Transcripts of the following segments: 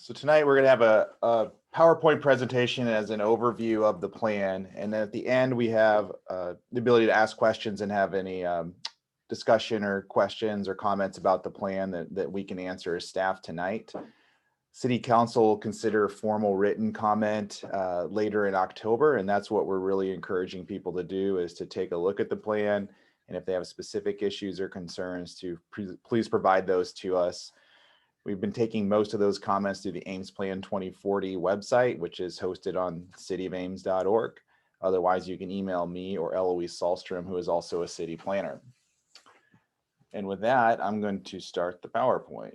So tonight we're going to have a PowerPoint presentation as an overview of the plan. And then at the end, we have the ability to ask questions and have any discussion or questions or comments about the plan that we can answer as staff tonight. City Council will consider formal written comment later in October. And that's what we're really encouraging people to do, is to take a look at the plan. And if they have specific issues or concerns, to please provide those to us. We've been taking most of those comments through the Ames Plan 2040 website, which is hosted on cityofames.org. Otherwise, you can email me or Eloise Sahlstrom, who is also a city planner. And with that, I'm going to start the PowerPoint.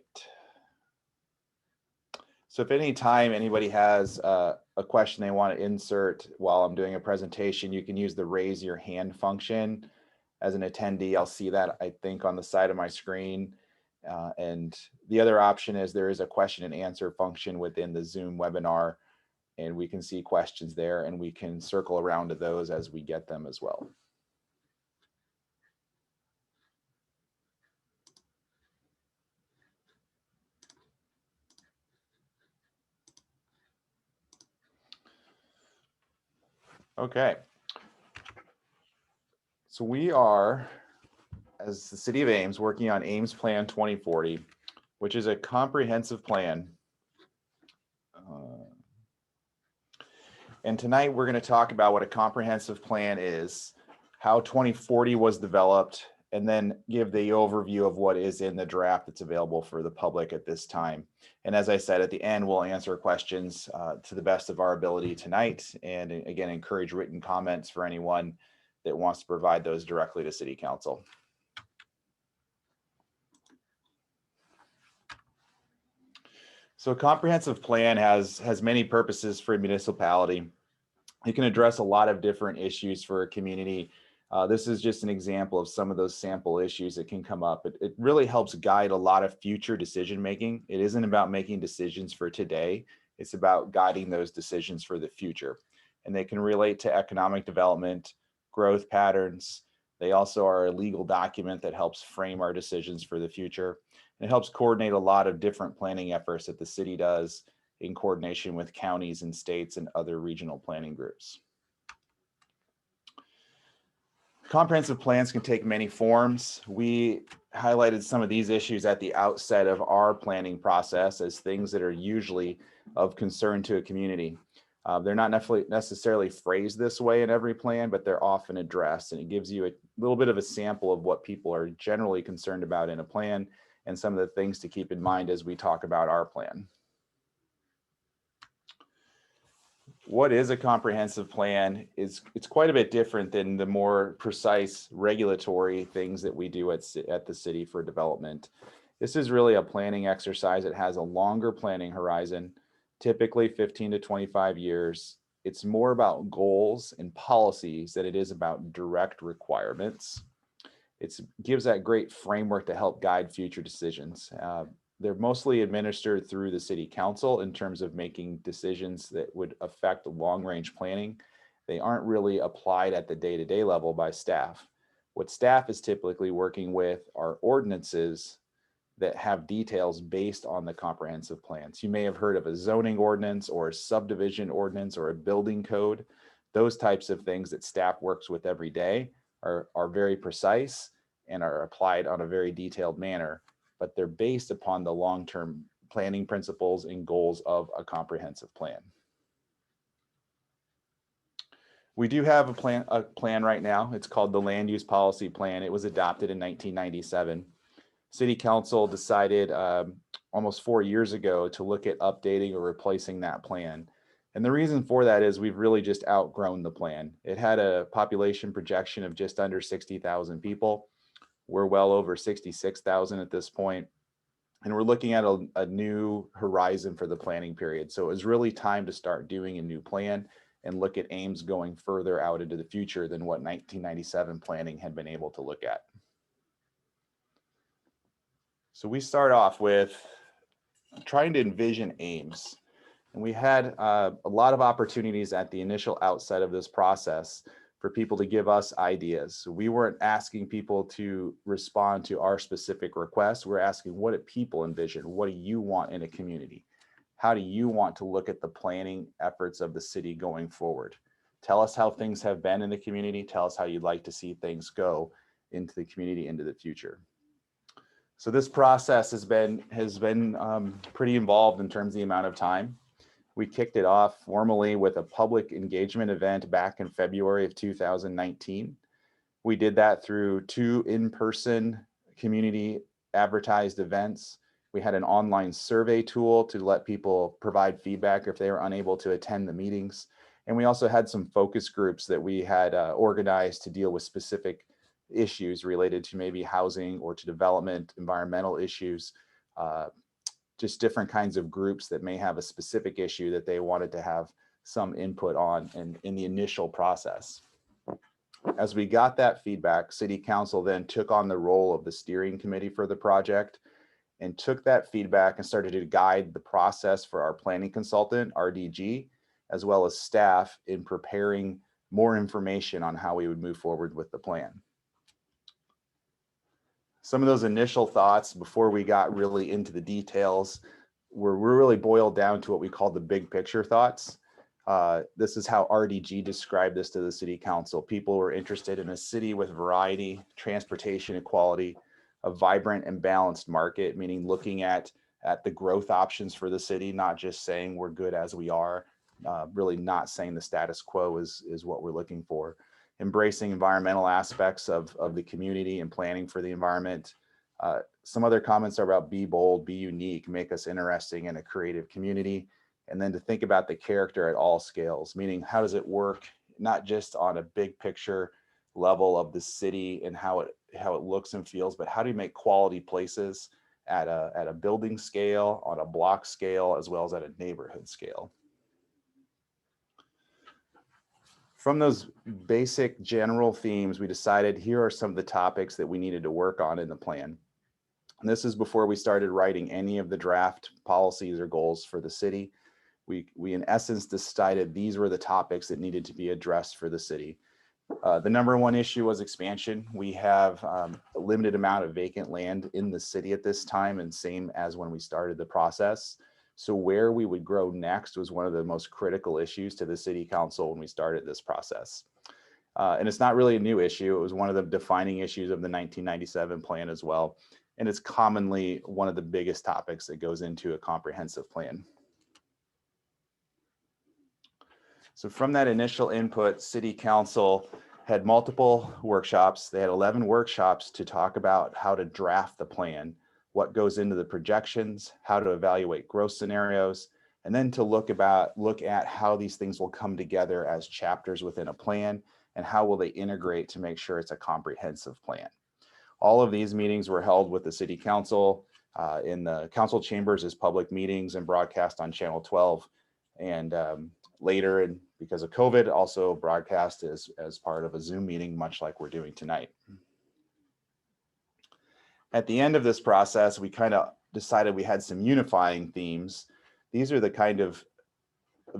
So if at any time anybody has a question they want to insert while I'm doing a presentation, you can use the raise your hand function. As an attendee, I'll see that, I think, on the side of my screen. And the other option is there is a question and answer function within the Zoom webinar, and we can see questions there, and we can circle around to those as we get them as well. Okay. So we are, as the City of Ames, working on Ames Plan 2040, which is a comprehensive plan. And tonight we're going to talk about what a comprehensive plan is, how 2040 was developed, and then give the overview of what is in the draft that's available for the public at this time. And as I said, at the end, we'll answer questions to the best of our ability tonight. And again, encourage written comments for anyone that wants to provide those directly to City Council. So a comprehensive plan has many purposes for a municipality. It can address a lot of different issues for a community. This is just an example of some of those sample issues that can come up. It really helps guide a lot of future decision making. It isn't about making decisions for today. It's about guiding those decisions for the future. And they can relate to economic development, growth patterns. They also are a legal document that helps frame our decisions for the future. And it helps coordinate a lot of different planning efforts that the city does in coordination with counties and states and other regional planning groups. Comprehensive plans can take many forms. We highlighted some of these issues at the outset of our planning process as things that are usually of concern to a community. They're not necessarily phrased this way in every plan, but they're often addressed, and it gives you a little bit of a sample of what people are generally concerned about in a plan and some of the things to keep in mind as we talk about our plan. What is a comprehensive plan? It's quite a bit different than the more precise regulatory things that we do at the city for development. This is really a planning exercise. It has a longer planning horizon, typically 15 to 25 years. It's more about goals and policies than it is about direct requirements. It gives that great framework to help guide future decisions. They're mostly administered through the City Council in terms of making decisions that would affect long-range planning. They aren't really applied at the day-to-day level by staff. What staff is typically working with are ordinances that have details based on the comprehensive plans. You may have heard of a zoning ordinance or a subdivision ordinance or a building code. Those types of things that staff works with every day are very precise and are applied on a very detailed manner, but they're based upon the long-term planning principles and goals of a comprehensive plan. We do have a plan right now. It's called the Land Use Policy Plan. It was adopted in 1997. City Council decided almost 4 years ago to look at updating or replacing that plan. And the reason for that is we've really just outgrown the plan. It had a population projection of just under 60,000 people. We're well over 66,000 at this point, and we're looking at a new horizon for the planning period. So it was really time to start doing a new plan and look at Ames going further out into the future than what 1997 planning had been able to look at. So we start off with trying to envision Ames. And we had a lot of opportunities at the initial outset of this process for people to give us ideas. So we weren't asking people to respond to our specific requests. We're asking, what do people envision? What do you want in a community? how do you want to look at the planning efforts of the city going forward? Tell us how things have been in the community. Tell us how you'd like to see things go into the community into the future. So this process has been pretty involved in terms of the amount of time. We kicked it off formally with a public engagement event back in February of 2019. We did that through 2 in-person community advertised events. We had an online survey tool to let people provide feedback if they were unable to attend the meetings. And we also had some focus groups that we had organized to deal with specific issues related to maybe housing or to development, environmental issues, just different kinds of groups that may have a specific issue that they wanted to have some input on in the initial process. As we got that feedback, City Council then took on the role of the steering committee for the project and took that feedback and started to guide the process for our planning consultant, RDG, as well as staff in preparing more information on how we would move forward with the plan. Some of those initial thoughts before we got really into the details were really boiled down to what we call the big picture thoughts. This is how RDG described this to the City Council. People were interested in a city with variety, transportation equality, a vibrant and balanced market, meaning looking at the growth options for the city, not just saying we're good as we are, really not saying the status quo is what we're looking for. Embracing environmental aspects of the community and planning for the environment. Some other comments are about be bold, be unique, make us interesting in a creative community. And then to think about the character at all scales, meaning how does it work, not just on a big picture level of the city and how it looks and feels, but how do you make quality places at a building scale, on a block scale, as well as at a neighborhood scale. From those basic general themes, we decided here are some of the topics that we needed to work on in the plan. And this is before we started writing any of the draft policies or goals for the city. We in essence decided these were the topics that needed to be addressed for the city. The number one issue was expansion. We have a limited amount of vacant land in the city at this time, and same as when we started the process. So where we would grow next was one of the most critical issues to the City Council when we started this process. And it's not really a new issue. It was one of the defining issues of the 1997 plan as well. And it's commonly one of the biggest topics that goes into a comprehensive plan. So from that initial input, City Council had multiple workshops. They had 11 workshops to talk about how to draft the plan, what goes into the projections, how to evaluate growth scenarios, and then to look at how these things will come together as chapters within a plan and how will they integrate to make sure it's a comprehensive plan. All of these meetings were held with the City Council in the council chambers as public meetings and broadcast on Channel 12. And later, and because of COVID, also broadcast as part of a Zoom meeting, much like we're doing tonight. At the end of this process, we kind of decided we had some unifying themes. These are the kind of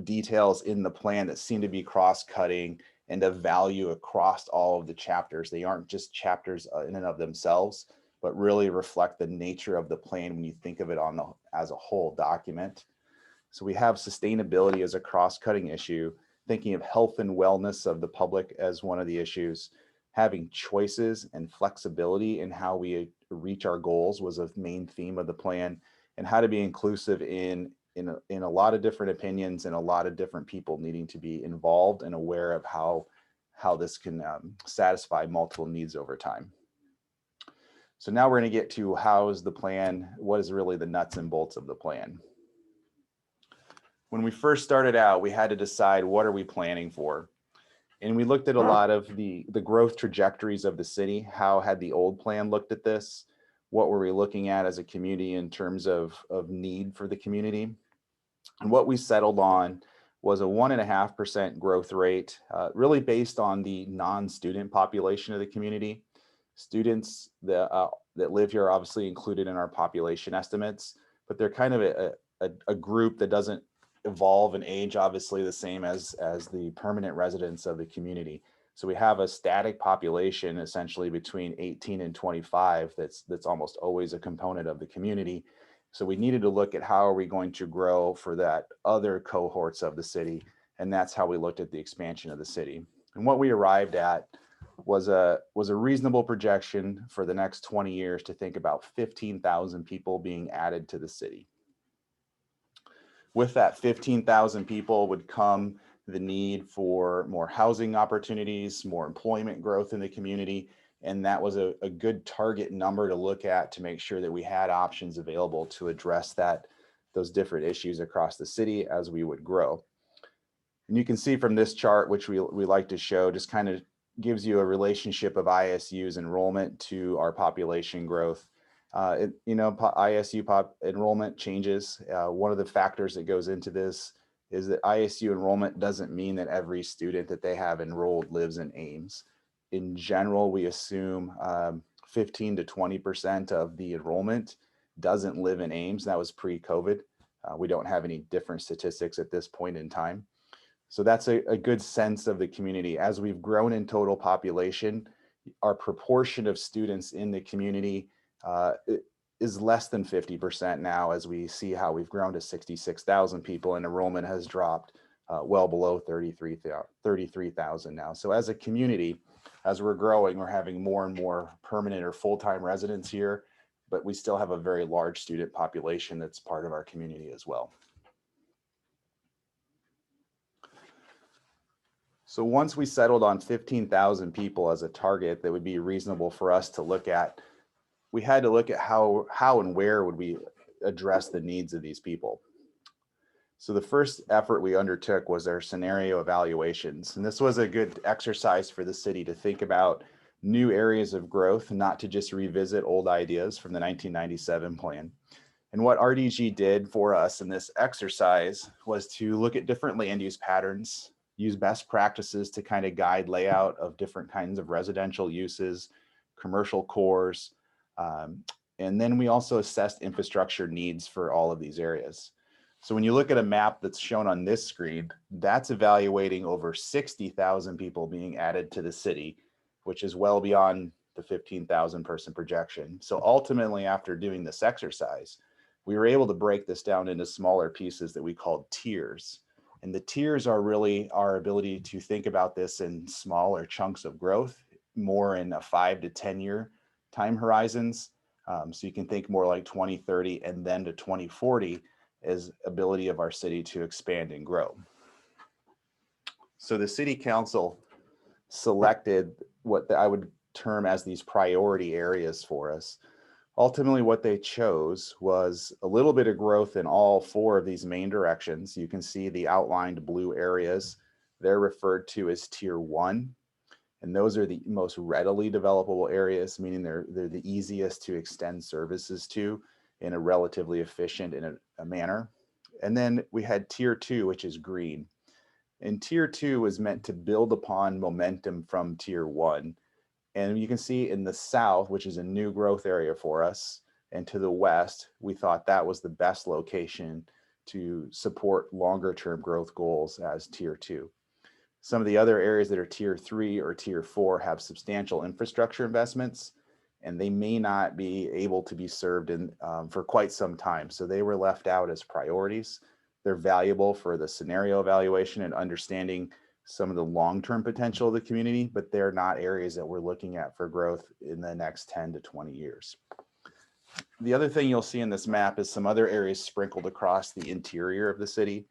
details in the plan that seem to be cross-cutting and of value across all of the chapters. They aren't just chapters in and of themselves, but really reflect the nature of the plan when you think of it as a whole document. So we have sustainability as a cross-cutting issue, thinking of health and wellness of the public as one of the issues, having choices and flexibility in how we reach our goals was a main theme of the plan, and how to be inclusive in a lot of different opinions and a lot of different people needing to be involved and aware of how this can satisfy multiple needs over time. So now we're going to get to how is the plan, what is really the nuts and bolts of the plan. When we first started out, we had to decide what are we planning for. And we looked at a lot of the growth trajectories of the city. How had the old plan looked at this? What were we looking at as a community in terms of need for the community? And what we settled on was a 1.5% growth rate, really based on the non-student population of the community. Students that live here are obviously included in our population estimates, but they're kind of a group that doesn't evolve and age obviously the same as the permanent residents of the community. So we have a static population essentially between 18 and 25 that's almost always a component of the community. So we needed to look at how are we going to grow for that other cohorts of the city. And that's how we looked at the expansion of the city. And what we arrived at was a reasonable projection for the next 20 years to think about 15,000 people being added to the city. With that 15,000 people would come the need for more housing opportunities, more employment growth in the community. And that was a good target number to look at to make sure that we had options available to address those different issues across the city as we would grow. And you can see from this chart, which we like to show, just kind of gives you a relationship of ISU's enrollment to our population growth. ISU enrollment changes. One of the factors that goes into this is that ISU enrollment doesn't mean that every student that they have enrolled lives in Ames. In general, we assume 15 to 20% of the enrollment doesn't live in Ames. That was pre-COVID. We don't have any different statistics at this point in time. So that's a good sense of the community. As we've grown in total population, our proportion of students in the community is less than 50% now, as we see how we've grown to 66,000 people and enrollment has dropped well below 33,000 now. So as a community, as we're growing, we're having more and more permanent or full-time residents here, but we still have a very large student population that's part of our community as well. So once we settled on 15,000 people as a target that would be reasonable for us to look at, we had to look at how and where would we address the needs of these people. So the first effort we undertook was our scenario evaluations. And this was a good exercise for the city to think about new areas of growth, not to just revisit old ideas from the 1997 plan. And what RDG did for us in this exercise was to look at different land use patterns, use best practices to kind of guide layout of different kinds of residential uses, commercial cores, and then we also assessed infrastructure needs for all of these areas. So when you look at a map that's shown on this screen, that's evaluating over 60,000 people being added to the city, which is well beyond the 15,000 person projection. So ultimately, after doing this exercise, we were able to break this down into smaller pieces that we called tiers. And the tiers are really our ability to think about this in smaller chunks of growth, more in a 5 to 10 year time horizons. So you can think more like 2030 and then to 2040 as ability of our city to expand and grow. So the city council selected what I would term as these priority areas for us. Ultimately, what they chose was a little bit of growth in all 4 of these main directions. You can see the outlined blue areas. They're referred to as tier 1. And those are the most readily developable areas, meaning they're the easiest to extend services to in a relatively efficient in a manner. And then we had tier 2, which is green. And tier 2 was meant to build upon momentum from tier 1. And you can see in the south, which is a new growth area for us, and to the west, we thought that was the best location to support longer term growth goals as tier 2. Some of the other areas that are tier 3 or tier 4 have substantial infrastructure investments, and they may not be able to be served in for quite some time. So they were left out as priorities. They're valuable for the scenario evaluation and understanding some of the long-term potential of the community, but they're not areas that we're looking at for growth in the next 10 to 20 years. The other thing you'll see in this map is some other areas sprinkled across the interior of the city.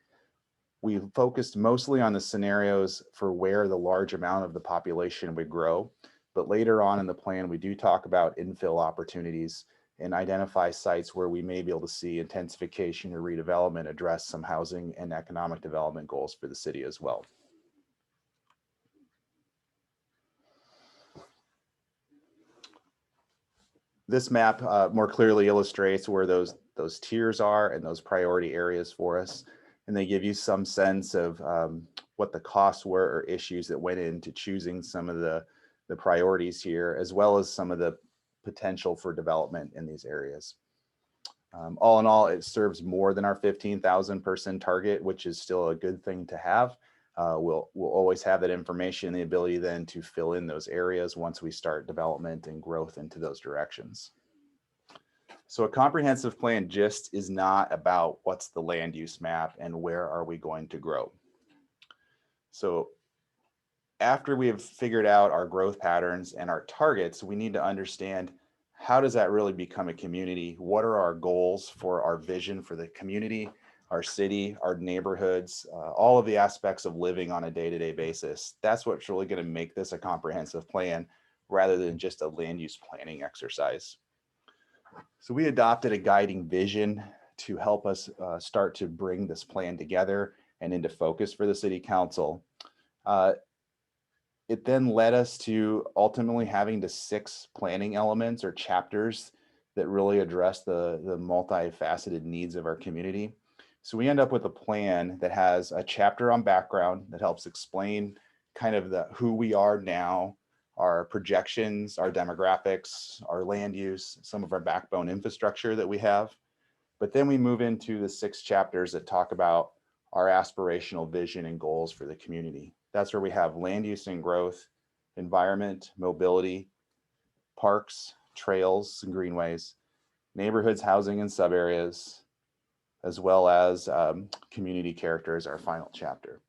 We focused mostly on the scenarios for where the large amount of the population would grow, but later on in the plan, we do talk about infill opportunities and identify sites where we may be able to see intensification or redevelopment address some housing and economic development goals for the city as well. This map more clearly illustrates where those tiers are and those priority areas for us. And they give you some sense of what the costs were or issues that went into choosing some of the priorities here, as well as some of the potential for development in these areas. All in all, it serves more than our 15,000 person target, which is still a good thing to have. We'll always have that information and the ability then to fill in those areas once we start development and growth into those directions. So a comprehensive plan just is not about what's the land use map and where are we going to grow. So after we have figured out our growth patterns and our targets, we need to understand how does that really become a community? What are our goals for our vision for the community, our city, our neighborhoods, all of the aspects of living on a day-to-day basis? That's what's really going to make this a comprehensive plan rather than just a land use planning exercise. So we adopted a guiding vision to help us start to bring this plan together and into focus for the city council. It then led us to ultimately having the 6 planning elements or chapters that really address the multifaceted needs of our community. So we end up with a plan that has a chapter on background that helps explain kind of who we are now, our projections, our demographics, our land use, some of our backbone infrastructure that we have. But then we move into the 6 chapters that talk about our aspirational vision and goals for the community. That's where we have land use and growth, environment, mobility, parks, trails and greenways, neighborhoods, housing and subareas, as well as community character as our final chapter.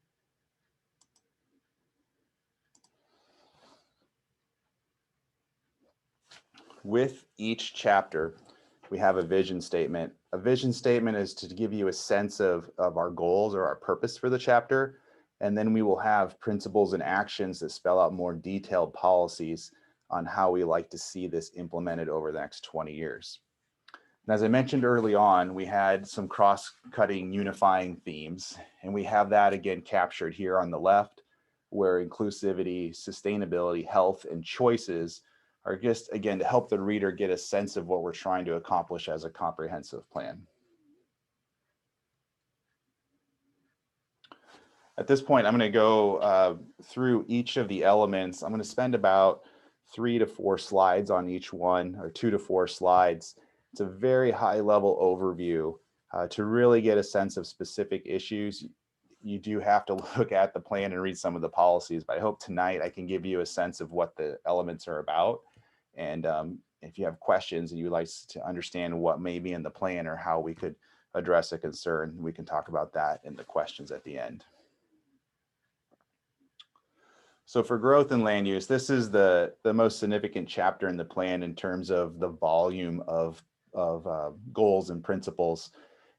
With each chapter, we have a vision statement. A vision statement is to give you a sense of our goals or our purpose for the chapter. And then we will have principles and actions that spell out more detailed policies on how we like to see this implemented over the next 20 years. And as I mentioned early on, we had some cross-cutting unifying themes, and we have that again captured here on the left, where inclusivity, sustainability, health, and choices are just, again, to help the reader get a sense of what we're trying to accomplish as a comprehensive plan. At this point, I'm going to go through each of the elements. I'm going to spend about 3 to 4 slides on each one, or 2 to 4 slides. It's a very high level overview to really get a sense of specific issues. You do have to look at the plan and read some of the policies, but I hope tonight I can give you a sense of what the elements are about. And if you have questions and you'd like to understand what may be in the plan or how we could address a concern, we can talk about that in the questions at the end. So for growth and land use, this is the most significant chapter in the plan in terms of the volume of goals and principles.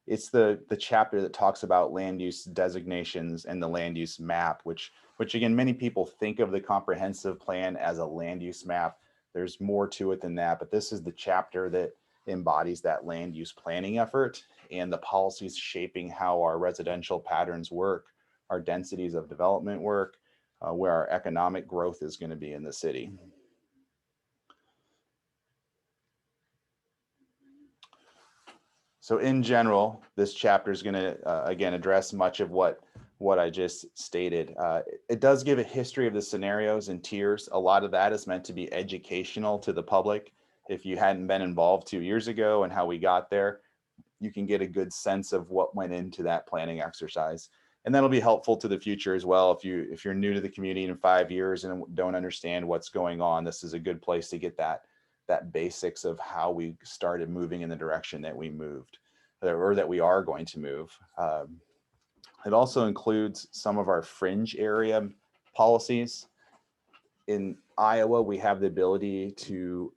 It's the chapter that talks about land use designations and the land use map, which again, many people think of the comprehensive plan as a land use map. There's more to it than that, but this is the chapter that embodies that land use planning effort and the policies shaping how our residential patterns work, our densities of development work, where our economic growth is going to be in the city. So in general, this chapter is going to, again, address much of what I just stated. It does give a history of the scenarios and tiers. A lot of that is meant to be educational to the public. If you hadn't been involved 2 years ago and how we got there, you can get a good sense of what went into that planning exercise. And that'll be helpful to the future as well. If you're new to the community in 5 years and don't understand what's going on, this is a good place to get that basics of how we started moving in the direction that we moved, or that we are going to move. It also includes some of our fringe area policies. In Iowa, we have the ability to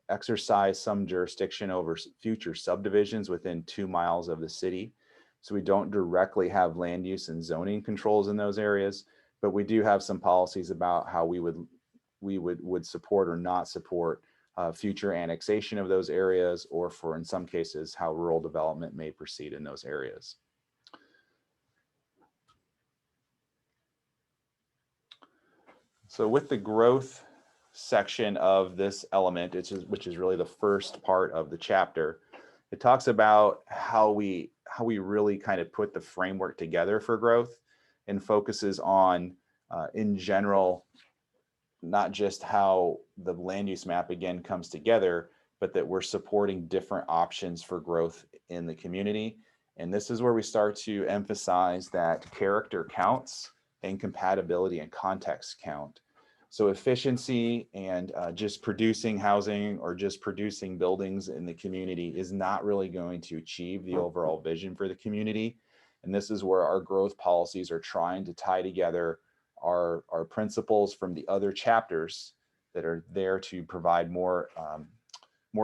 exercise some jurisdiction over future subdivisions within 2 miles of the city. So we don't directly have land use and zoning controls in those areas, but we do have some policies about how we would support or not support future annexation of those areas, or for, in some cases, how rural development may proceed in those areas. So with the growth section of this element, which is really the first part of the chapter, it talks about how we really kind of put the framework together for growth, and focuses on, in general, not just how the land use map again comes together, but that we're supporting different options for growth in the community. And this is where we start to emphasize that character counts and compatibility and context count. So efficiency and just producing housing or just producing buildings in the community is not really going to achieve the overall vision for the community. And this is where our growth policies are trying to tie together our principles from the other chapters that are there to provide more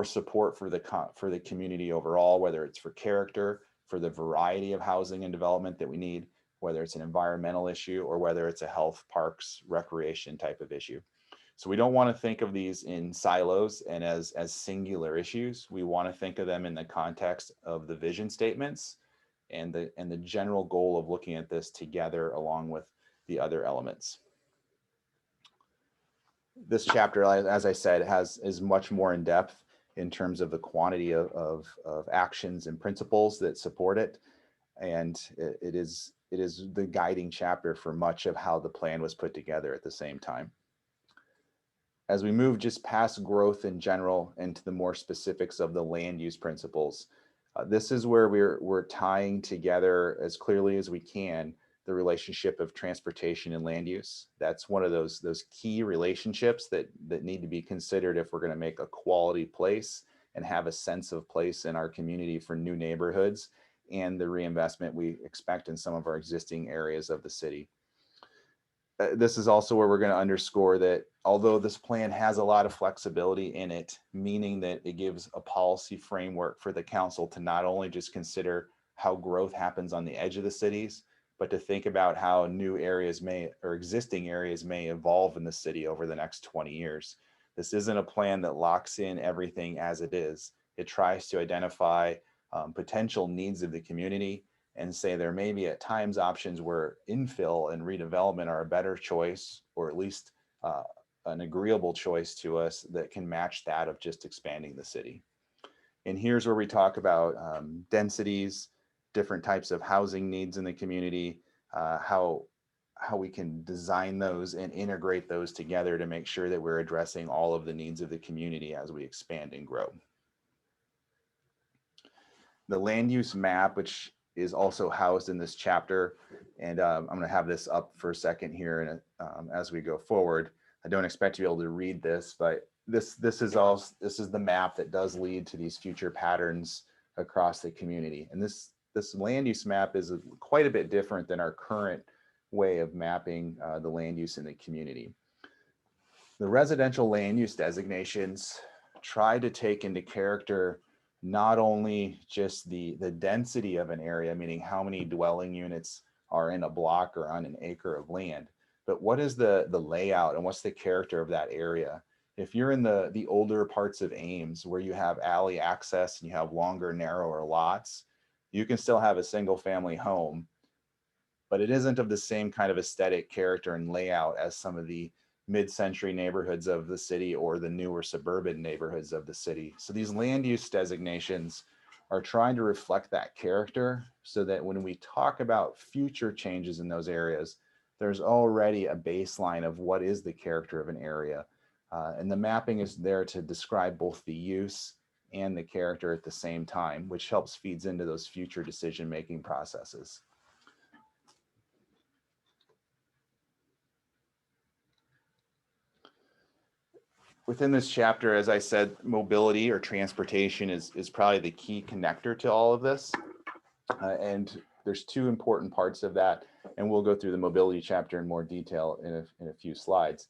support for the community overall, whether it's for character, for the variety of housing and development that we need, whether it's an environmental issue or whether it's a health, parks, recreation type of issue. So we don't want to think of these in silos and as singular issues. We want to think of them in the context of the vision statements and the general goal of looking at this together along with the other elements. This chapter, as I said, is much more in depth in terms of the quantity of actions and principles that support it. And it is the guiding chapter for much of how the plan was put together at the same time. As we move just past growth in general into the more specifics of the land use principles, this is where we're tying together as clearly as we can the relationship of transportation and land use. That's one of those key relationships that need to be considered if we're going to make a quality place and have a sense of place in our community for new neighborhoods and the reinvestment we expect in some of our existing areas of the city. This is also where we're going to underscore that although this plan has a lot of flexibility in it, meaning that it gives a policy framework for the council to not only just consider how growth happens on the edge of the cities, but to think about how new areas or existing areas may evolve in the city over the next 20 years. This isn't a plan that locks in everything as it is. It tries to identify potential needs of the community and say there may be at times options where infill and redevelopment are a better choice, or at least an agreeable choice to us that can match that of just expanding the city. And here's where we talk about densities, different types of housing needs in the community, how we can design those and integrate those together to make sure that we're addressing all of the needs of the community as we expand and grow. The land use map, which is also housed in this chapter, and I'm going to have this up for a second here, and as we go forward, I don't expect to be able to read this, but this is the map that does lead to these future patterns across the community. And this land use map is quite a bit different than our current way of mapping the land use in the community. The residential land use designations try to take into character not only just the density of an area, meaning how many dwelling units are in a block or on an acre of land, but what is the layout and what's the character of that area. If you're in the older parts of Ames where you have alley access and you have longer, narrower lots, you can still have a single family home, but it isn't of the same kind of aesthetic character and layout as some of the mid-century neighborhoods of the city or the newer suburban neighborhoods of the city. So these land use designations are trying to reflect that character so that when we talk about future changes in those areas, there's already a baseline of what is the character of an area. And the mapping is there to describe both the use and the character at the same time, which helps feeds into those future decision-making processes. Within this chapter, as I said, mobility or transportation is probably the key connector to all of this. And there's two important parts of that. And we'll go through the mobility chapter in more detail in a few slides.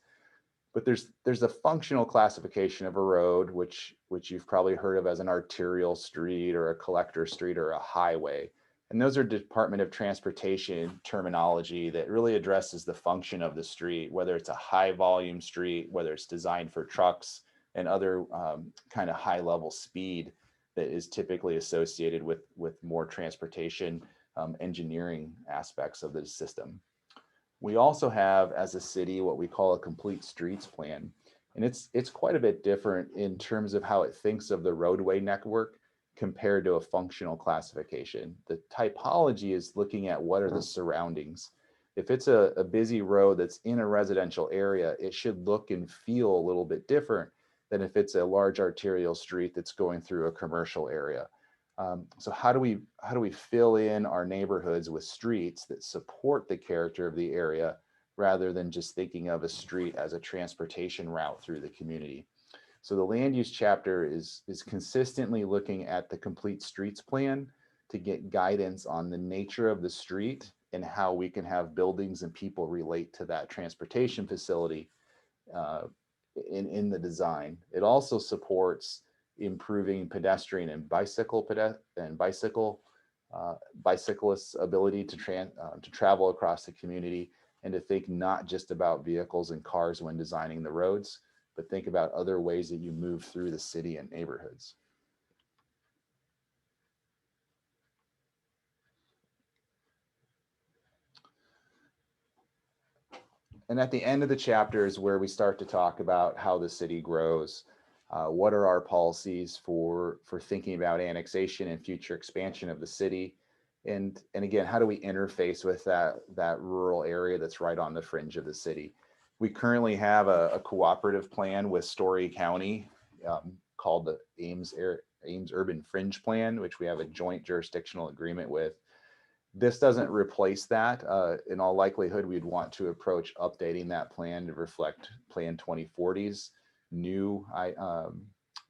But there's a functional classification of a road, which you've probably heard of as an arterial street or a collector street or a highway. And those are Department of Transportation terminology that really addresses the function of the street, whether it's a high volume street, whether it's designed for trucks and other kind of high level speed that is typically associated with more transportation engineering aspects of the system. We also have, as a city, what we call a complete streets plan. And it's quite a bit different in terms of how it thinks of the roadway network compared to a functional classification. The typology is looking at what are the surroundings. If it's a busy road that's in a residential area, it should look and feel a little bit different than if it's a large arterial street that's going through a commercial area. So how do we fill in our neighborhoods with streets that support the character of the area, rather than just thinking of a street as a transportation route through the community. So the land use chapter is consistently looking at the complete streets plan to get guidance on the nature of the street and how we can have buildings and people relate to that transportation facility uh, in the design. It also supports improving pedestrian and bicyclists' ability to travel across the community and to think not just about vehicles and cars when designing the roads, but think about other ways that you move through the city and neighborhoods. And at the end of the chapter is where we start to talk about how the city grows. What are our policies for thinking about annexation and future expansion of the city? And again, how do we interface with that rural area that's right on the fringe of the city? We currently have a cooperative plan with Story County called the Ames Urban Fringe Plan, which we have a joint jurisdictional agreement with. This doesn't replace that. In all likelihood, we'd want to approach updating that plan to reflect Plan 2040's new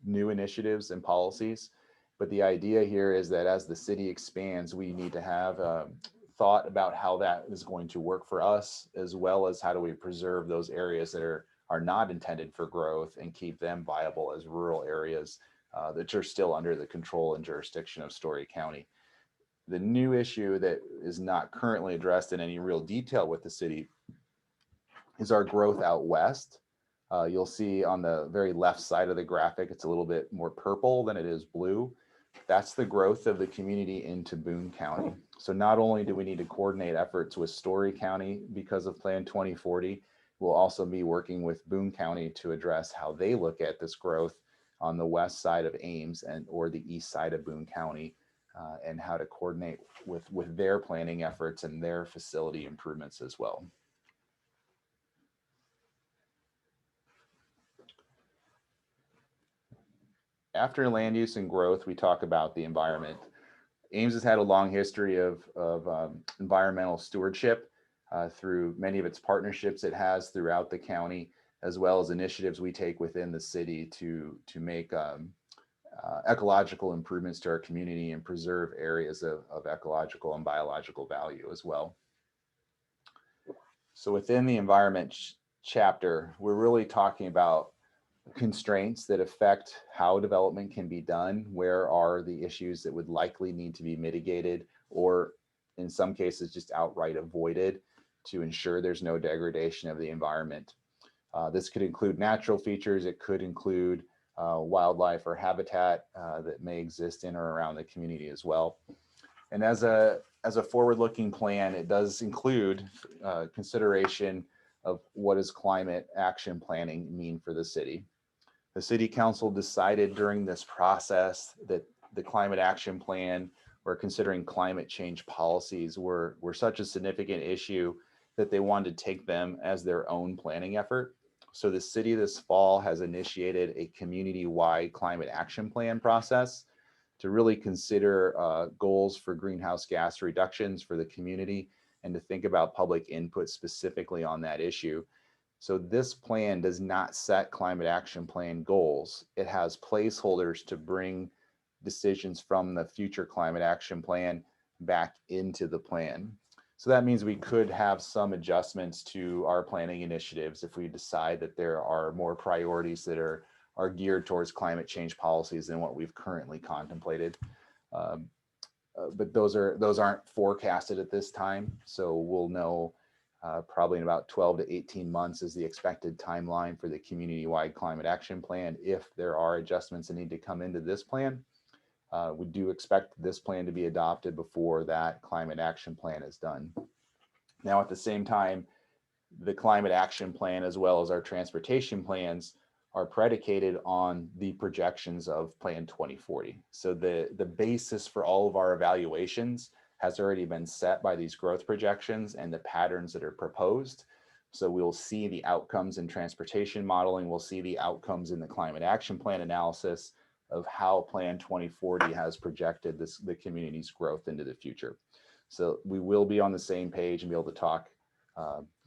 new initiatives and policies. But the idea here is that as the city expands, we need to have thought about how that is going to work for us, as well as how do we preserve those areas that are not intended for growth and keep them viable as rural areas that are still under the control and jurisdiction of Story County. The new issue that is not currently addressed in any real detail with the city is our growth out west. You'll see on the very left side of the graphic, it's a little bit more purple than it is blue. That's the growth of the community into Boone County. So not only do we need to coordinate efforts with Story County because of Plan 2040, we'll also be working with Boone County to address how they look at this growth on the west side of Ames and or the east side of Boone County. And how to coordinate with their planning efforts and their facility improvements as well. After land use and growth, we talk about the environment. Ames has had a long history of environmental stewardship through many of its partnerships it has throughout the county, as well as initiatives we take within the city to make ecological improvements to our community and preserve areas of ecological and biological value as well. So within the environment chapter, we're really talking about constraints that affect how development can be done. Where are the issues that would likely need to be mitigated or in some cases just outright avoided to ensure there's no degradation of the environment. This could include natural features. It could include wildlife or habitat that may exist in or around the community as well. And as a forward-looking plan, it does include consideration of what does climate action planning mean for the city. The City Council decided during this process that the climate action plan or considering climate change policies were such a significant issue that they wanted to take them as their own planning effort. So the city this fall has initiated a community-wide climate action plan process to really consider goals for greenhouse gas reductions for the community and to think about public input specifically on that issue. So this plan does not set climate action plan goals. It has placeholders to bring decisions from the future climate action plan back into the plan. So that means we could have some adjustments to our planning initiatives if we decide that there are more priorities that are geared towards climate change policies than what we've currently contemplated. But those aren't forecasted at this time. So we'll know probably in about 12 to 18 months is the expected timeline for the community-wide climate action plan. If there are adjustments that need to come into this plan, we do expect this plan to be adopted before that climate action plan is done. Now, at the same time, the climate action plan, as well as our transportation plans, are predicated on the projections of Plan 2040. So the basis for all of our evaluations has already been set by these growth projections and the patterns that are proposed. So we'll see the outcomes in transportation modeling. We'll see the outcomes in the climate action plan analysis of how Plan 2040 has projected the community's growth into the future. So we will be on the same page and be able to talk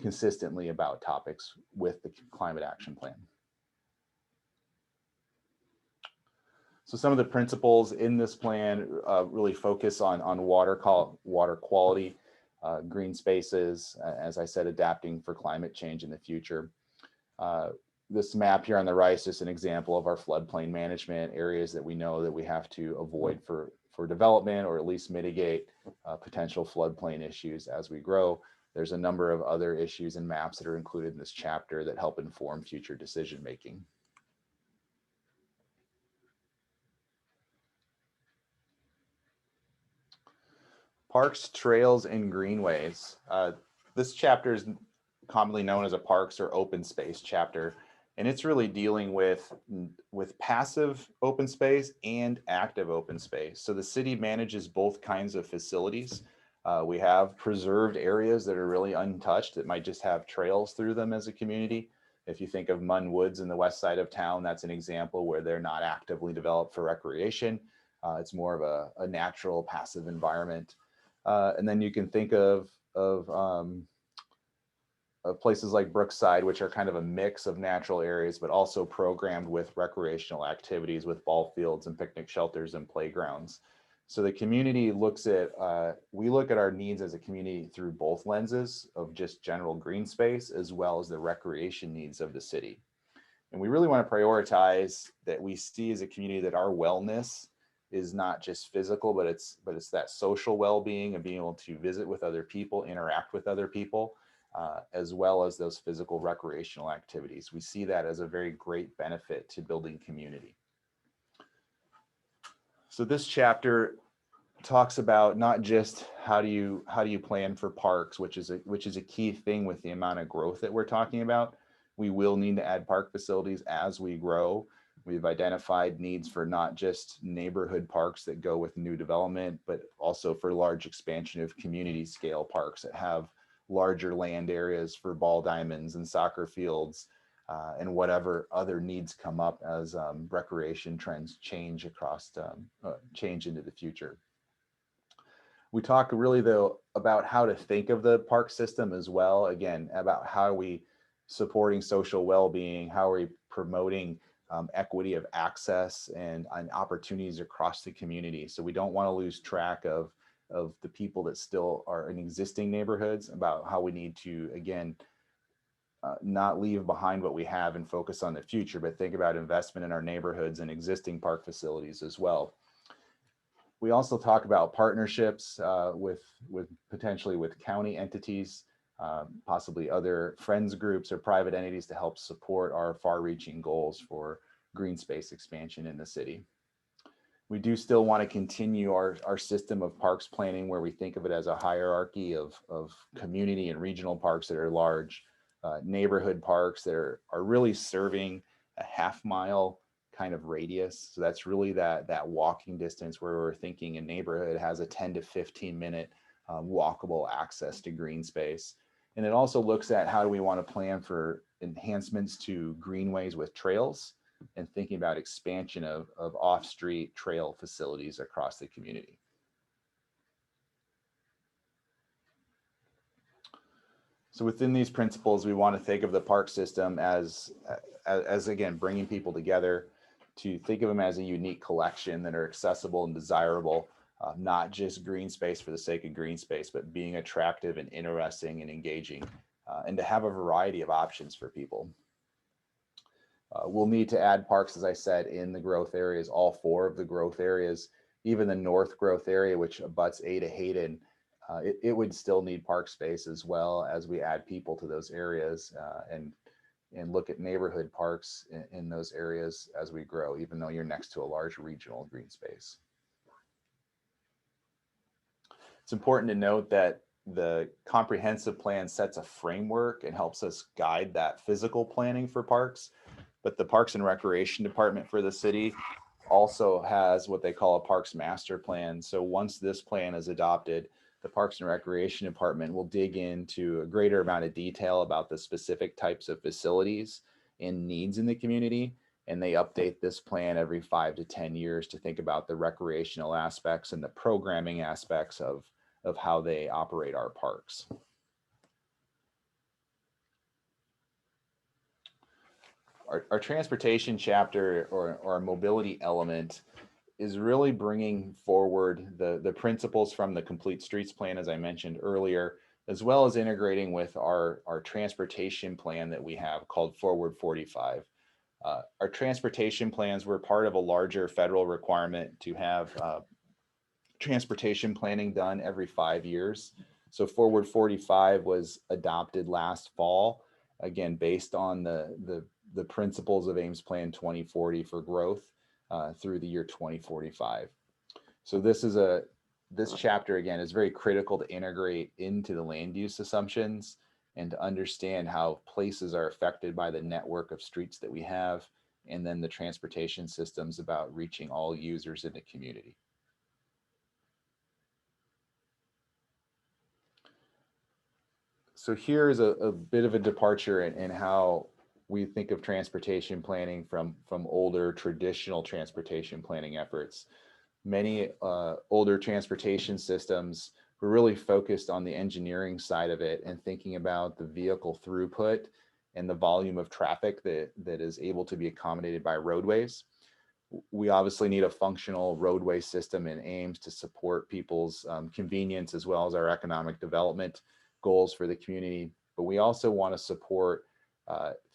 consistently about topics with the climate action plan. So some of the principles in this plan really focus on water quality, green spaces, as I said, adapting for climate change in the future. This map here on the right is just an example of our floodplain management areas that we know that we have to avoid for development, or at least mitigate potential floodplain issues as we grow. There's a number of other issues and maps that are included in this chapter that help inform future decision making. Parks, trails, and greenways. This chapter is commonly known as a parks or open space chapter, and it's really dealing with passive open space and active open space. So the city manages both kinds of facilities. We have preserved areas that are really untouched that might just have trails through them as a community. If you think of Munn Woods in the west side of town, that's an example where they're not actively developed for recreation. It's more of a natural passive environment. And then you can think of places like Brookside, which are kind of a mix of natural areas, but also programmed with recreational activities with ball fields and picnic shelters and playgrounds. So the community looks at, we look at our needs as a community through both lenses of just general green space, as well as the recreation needs of the city. And we really want to prioritize that we see as a community that our wellness is not just physical, but it's that social well-being and being able to visit with other people, interact with other people, as well as those physical recreational activities. We see that as a very great benefit to building community. So this chapter talks about not just how do you plan for parks, which is a key thing with the amount of growth that we're talking about. We will need to add park facilities as we grow. We've identified needs for not just neighborhood parks that go with new development, but also for large expansion of community scale parks that have larger land areas for ball diamonds and soccer fields, and whatever other needs come up as recreation trends change change into the future. We talk really though about how to think of the park system as well. Again, about how are we supporting social well-being, how are we promoting equity of access and opportunities across the community. So we don't want to lose track of the people that still are in existing neighborhoods, about how we need to, again, not leave behind what we have and focus on the future, but think about investment in our neighborhoods and existing park facilities as well. We also talk about partnerships with potentially with county entities, possibly other friends groups or private entities to help support our far-reaching goals for green space expansion in the city. We do still want to continue our system of parks planning, where we think of it as a hierarchy of community and regional parks that are large, neighborhood parks that are really serving a half-mile kind of radius. So that's really that walking distance where we're thinking a neighborhood has a 10 to 15 minute walkable access to green space. And it also looks at how do we want to plan for enhancements to greenways with trails, and thinking about expansion of off-street trail facilities across the community. So within these principles, we want to think of the park system as again, bringing people together, to think of them as a unique collection that are accessible and desirable, not just green space for the sake of green space, but being attractive and interesting and engaging, and to have a variety of options for people. We'll need to add parks, as I said, in the growth areas, all 4 of the growth areas, even the north growth area, which abuts Ada Hayden. It would still need park space as well as we add people to those areas, and look at neighborhood parks in those areas as we grow, even though you're next to a large regional green space. It's important to note that the comprehensive plan sets a framework and helps us guide that physical planning for parks, but the Parks and Recreation Department for the city also has what they call a Parks Master Plan. So once this plan is adopted, the Parks and Recreation Department will dig into a greater amount of detail about the specific types of facilities and needs in the community. And they update this plan every 5 to 10 years to think about the recreational aspects and the programming aspects of how they operate our parks. Our transportation chapter or our mobility element is really bringing forward the principles from the Complete Streets Plan, as I mentioned earlier, as well as integrating with our transportation plan that we have called Forward 45. Our transportation plans were part of a larger federal requirement to have transportation planning done every 5 years. So Forward 45 was adopted last fall, again, based on the principles of Ames Plan 2040 for growth through the year 2045. So this chapter, again, is very critical to integrate into the land use assumptions and to understand how places are affected by the network of streets that we have, and then the transportation systems about reaching all users in the community. So here's a bit of a departure in how we think of transportation planning from older traditional transportation planning efforts. Many older transportation systems were really focused on the engineering side of it and thinking about the vehicle throughput and the volume of traffic that is able to be accommodated by roadways. We obviously need a functional roadway system in Ames to support people's convenience as well as our economic development goals for the community. But we also want to support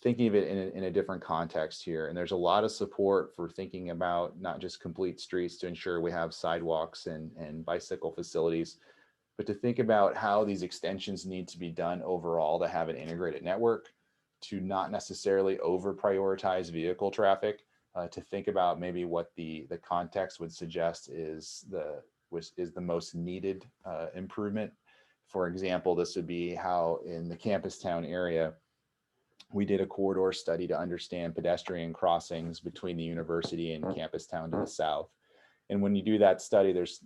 thinking of it in a different context here. And there's a lot of support for thinking about not just complete streets to ensure we have sidewalks and bicycle facilities, but to think about how these extensions need to be done overall to have an integrated network, to not necessarily over prioritize vehicle traffic, to think about maybe what the context would suggest is the most needed improvement. For example, this would be how in the campus town area, we did a corridor study to understand pedestrian crossings between the university and campus town to the south. And when you do that study, there's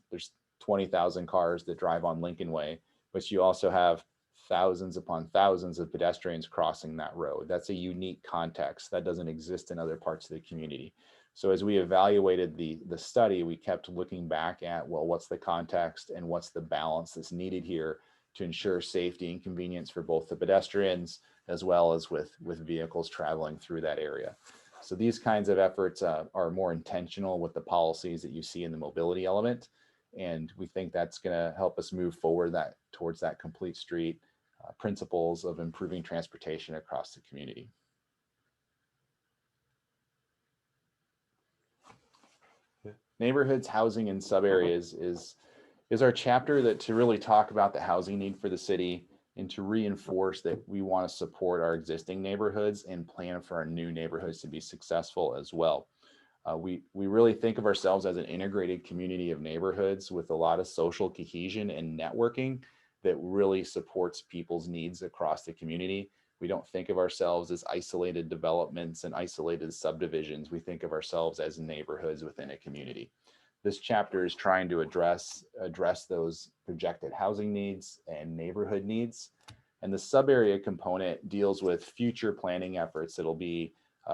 20,000 cars that drive on Lincoln Way, but you also have thousands upon thousands of pedestrians crossing that road. That's a unique context that doesn't exist in other parts of the community. So as we evaluated the study, we kept looking back at, well, what's the context and what's the balance that's needed here to ensure safety and convenience for both the pedestrians as well as with vehicles traveling through that area. So these kinds of efforts are more intentional with the policies that you see in the mobility element. And we think that's going to help us move forward towards that complete street principles of improving transportation across the community. Neighborhoods, housing, and subareas is our chapter that to really talk about the housing need for the city and to reinforce that we want to support our existing neighborhoods and plan for our new neighborhoods to be successful as well. We really think of ourselves as an integrated community of neighborhoods with a lot of social cohesion and networking that really supports people's needs across the community. We don't think of ourselves as isolated developments and isolated subdivisions. We think of ourselves as neighborhoods within a community. This chapter is trying to address those projected housing needs and neighborhood needs. And the sub-area component deals with future planning efforts that'll be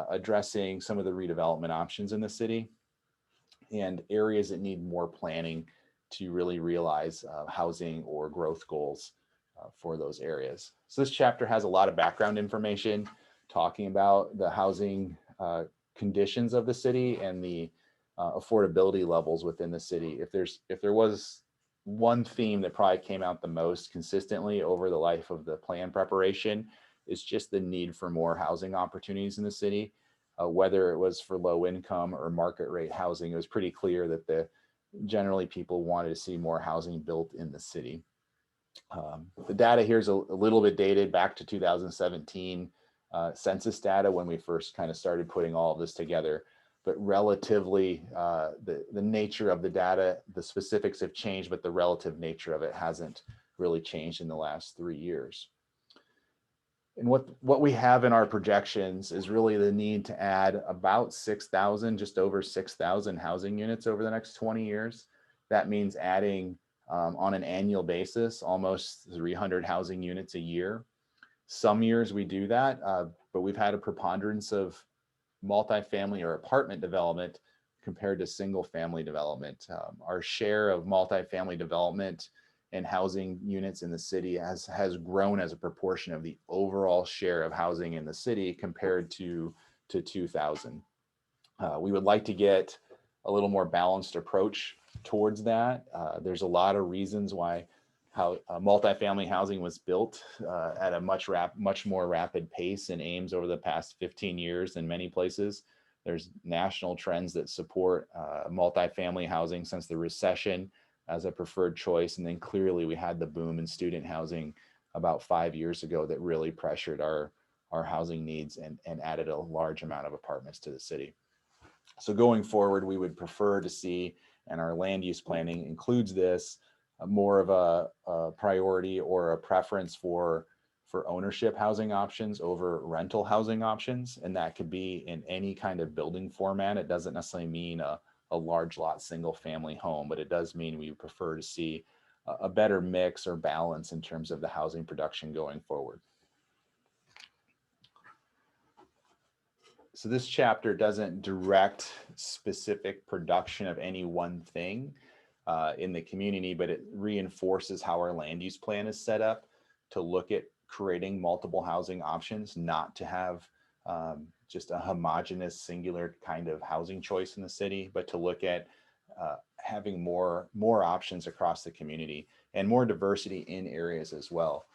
addressing some of the redevelopment options in the city and areas that need more planning to really realize housing or growth goals for those areas. So this chapter has a lot of background information talking about the housing conditions of the city and the affordability levels within the city. If there was one theme that probably came out the most consistently over the life of the plan preparation, is just the need for more housing opportunities in the city, whether it was for low income or market rate housing. It was pretty clear that generally people wanted to see more housing built in the city. The data here is a little bit dated back to 2017 census data when we first kind of started putting all of this together. But relatively, the nature of the data, the specifics have changed, but the relative nature of it hasn't really changed in the last 3 years. And what we have in our projections is really the need to add about 6,000, just over 6,000 housing units over the next 20 years. That means adding on an annual basis, almost 300 housing units a year. Some years we do that, but we've had a preponderance of multifamily or apartment development compared to single family development. Our share of multifamily development and housing units in the city has grown as a proportion of the overall share of housing in the city compared to to 2,000. We would like to get a little more balanced approach towards that. There's a lot of reasons why how multifamily housing was built at a much more rapid pace in Ames over the past 15 years than many places. There's national trends that support multifamily housing since the recession as a preferred choice. And then clearly we had the boom in student housing about 5 years ago that really pressured our housing needs and added a large amount of apartments to the city. So going forward, we would prefer to see, and our land use planning includes this, more of a priority or a preference for ownership housing options over rental housing options. And that could be in any kind of building format. It doesn't necessarily mean a large lot single family home, but it does mean we prefer to see a better mix or balance in terms of the housing production going forward. So this chapter doesn't direct specific production of any one thing in the community, but it reinforces how our land use plan is set up to look at creating multiple housing options, not to have just a homogeneous singular kind of housing choice in the city, but to look at having more options across the community and more diversity in areas as well.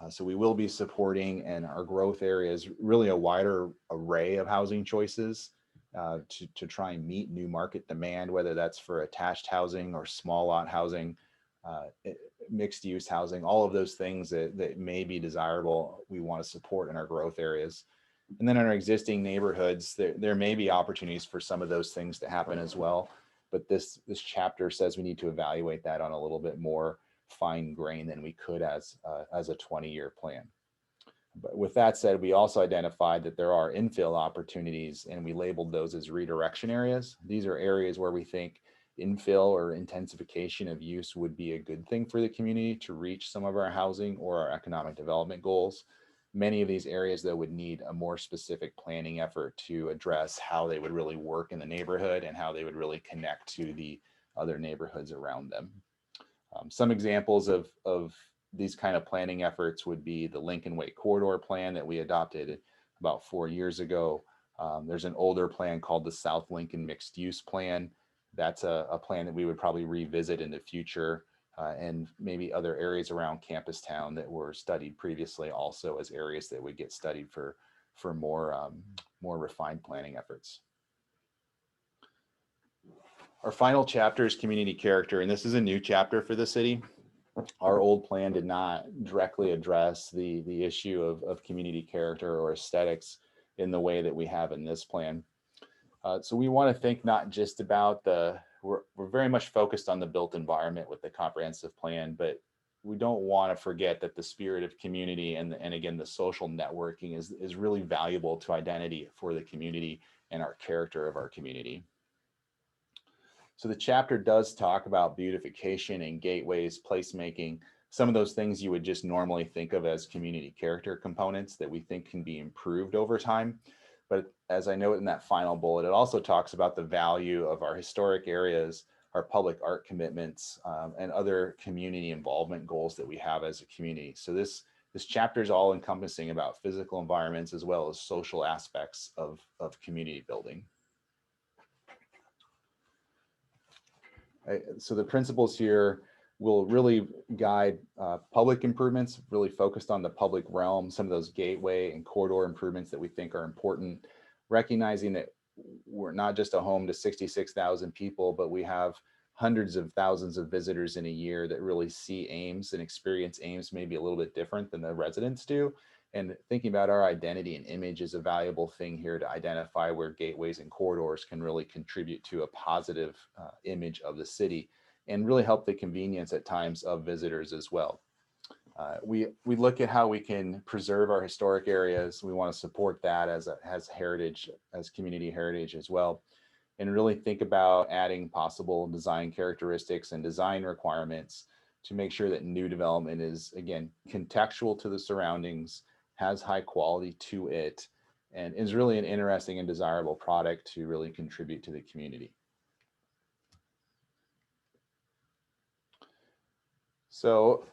So we will be supporting in our growth areas really a wider array of housing choices to try and meet new market demand, whether that's for attached housing or small lot housing, mixed use housing, all of those things that may be desirable, we want to support in our growth areas. And then in our existing neighborhoods, there may be opportunities for some of those things to happen as well. But this chapter says we need to evaluate that on a little bit more fine grain than we could as a 20-year plan. But with that said, we also identified that there are infill opportunities, and we labeled those as redirection areas. These are areas where we think infill or intensification of use would be a good thing for the community to reach some of our housing or our economic development goals. Many of these areas, though, would need a more specific planning effort to address how they would really work in the neighborhood and how they would really connect to the other neighborhoods around them. Some examples of these kind of planning efforts would be the Lincoln Way Corridor Plan that we adopted about 4 years ago. There's an older plan called the South Lincoln Mixed Use Plan. That's a plan that we would probably revisit in the future, and maybe other areas around Campus Town that were studied previously also as areas that would get studied for more refined planning efforts. Our final chapter is community character, and this is a new chapter for the city. Our old plan did not directly address the issue of community character or aesthetics in the way that we have in this plan. So we want to think not just about we're very much focused on the built environment with the comprehensive plan, but we don't want to forget that the spirit of community and again, the social networking is really valuable to identity for the community and our character of our community. So the chapter does talk about beautification and gateways, placemaking, some of those things you would just normally think of as community character components that we think can be improved over time. But as I note in that final bullet, it also talks about the value of our historic areas, our public art commitments, and other community involvement goals that we have as a community. So this chapter is all encompassing about physical environments as well as social aspects of community building. So the principles here will really guide public improvements, really focused on the public realm, some of those gateway and corridor improvements that we think are important, recognizing that we're not just a home to 66,000 people, but we have hundreds of thousands of visitors in a year that really see Ames and experience Ames maybe a little bit different than the residents do. And thinking about our identity and image is a valuable thing here to identify where gateways and corridors can really contribute to a positive image of the city and really help the convenience at times of visitors as well. We look at how we can preserve our historic areas. We want to support that as heritage, as community heritage as well, and really think about adding possible design characteristics and design requirements to make sure that new development is, again, contextual to the surroundings, has high quality to it, and is really an interesting and desirable product to really contribute to the community. So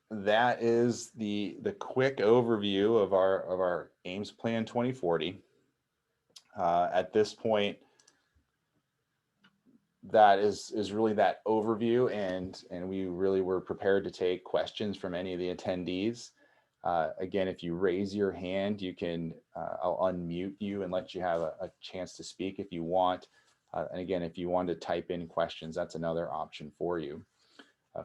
that is the quick overview of our Ames Plan 2040. At this point, that is really that overview, and we really were prepared to take questions from any of the attendees. Again, if you raise your hand, you can, I'll unmute you and let you have a chance to speak if you want. And again, if you want to type in questions, that's another option for you.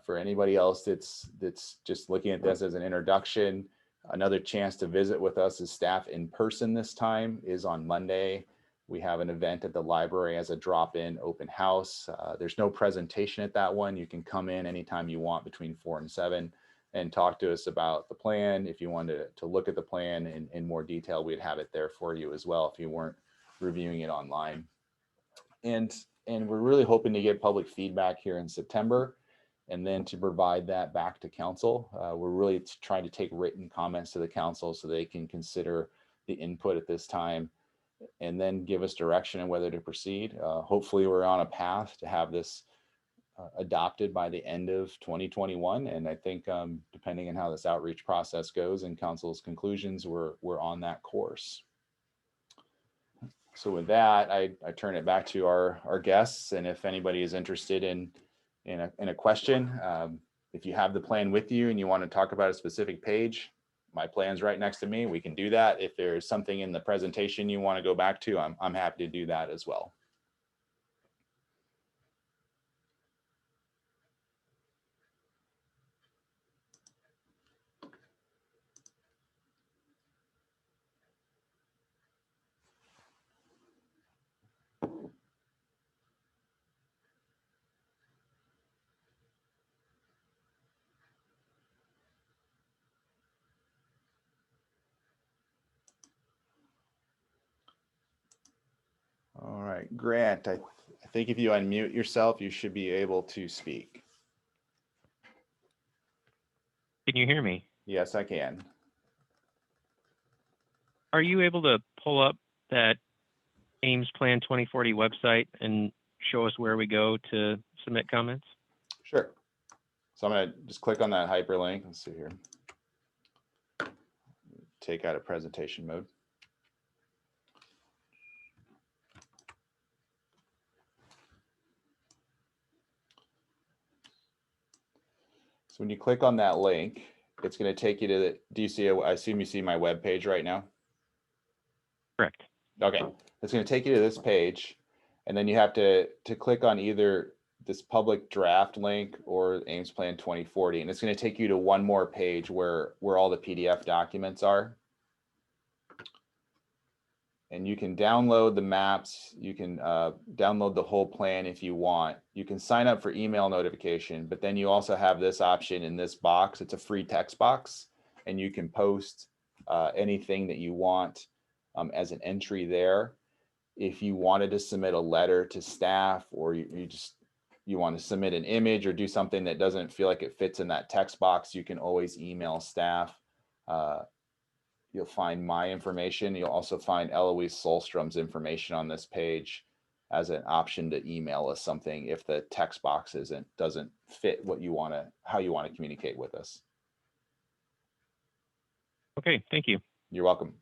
For anybody else that's just looking at this as an introduction, another chance to visit with us as staff in person this time is on Monday. We have an event at the library as a drop-in open house. There's no presentation at that one. You can come in anytime you want between 4 and 7 and talk to us about the plan. If you wanted to look at the plan in more detail, we'd have it there for you as well if you weren't reviewing it online. And we're really hoping to get public feedback here in September, and then to provide that back to council. We're really trying to take written comments to the council so they can consider the input at this time and then give us direction on whether to proceed. Hopefully we're on a path to have this adopted by the end of 2021. And I think depending on how this outreach process goes and council's conclusions, we're on that course. So with that, I turn it back to our guests. And if anybody is interested in a question, if you have the plan with you and you want to talk about a specific page, my plan's right next to me. We can do that. If there's something in the presentation you want to go back to, I'm happy to do that as well. All right, Grant, I think if you unmute yourself, you should be able to speak. Can you hear me? Yes, I can. Are you able to pull up that Ames Plan 2040 website and show us where we go to submit comments? Sure. So I'm going to just click on that hyperlink. Let's see here. Take out of presentation mode. So when you click on that link, it's going to take you to the, do you see, I assume you see my web page right now? Correct. Okay, it's going to take you to this page, and then you have to click on either this public draft link or Ames Plan 2040, and it's going to take you to one more page where all the PDF documents are. And you can download the maps. You can download the whole plan if you want. You can sign up for email notification, but then you also have this option in this box. It's a free text box, and you can post anything that you want as an entry there. If you wanted to submit a letter to staff, or you want to submit an image or do something that doesn't feel like it fits in that text box, you can always email staff. You'll find my information. You'll also find Eloise Solstrom's information on this page as an option to email us something if the text box doesn't fit what you want to, how you want to communicate with us. Okay, thank you. You're welcome.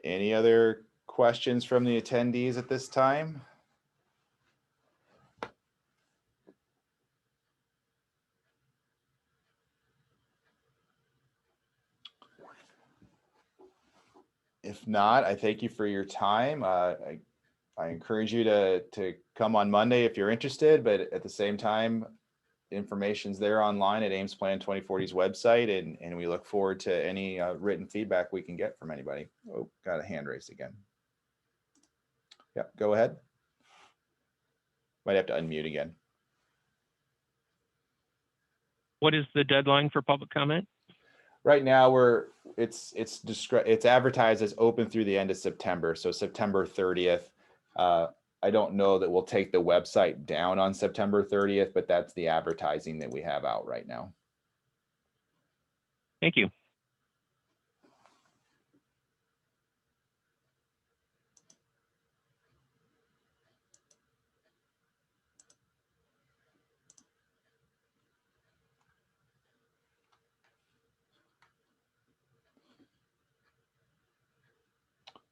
Any other questions from the attendees at this time? If not, I thank you for your time. I encourage you to come on Monday if you're interested, but at the same time, information's there online at Ames Plan 2040's website, and we look forward to any written feedback we can get from anybody. Oh, got a hand raised again. Yep, go ahead. Might have to unmute again. What is the deadline for public comment? Right now it's advertised as open through the end of September, so September 30th. I don't know that we'll take the website down on September 30th, but that's the advertising that we have out right now. Thank you.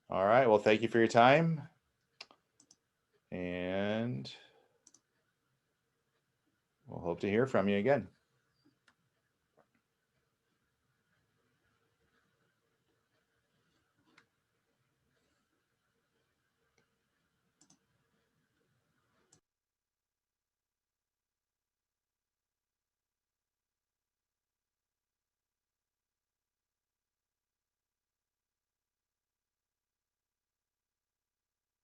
All right, well, thank you for your time. And we'll hope to hear from you again.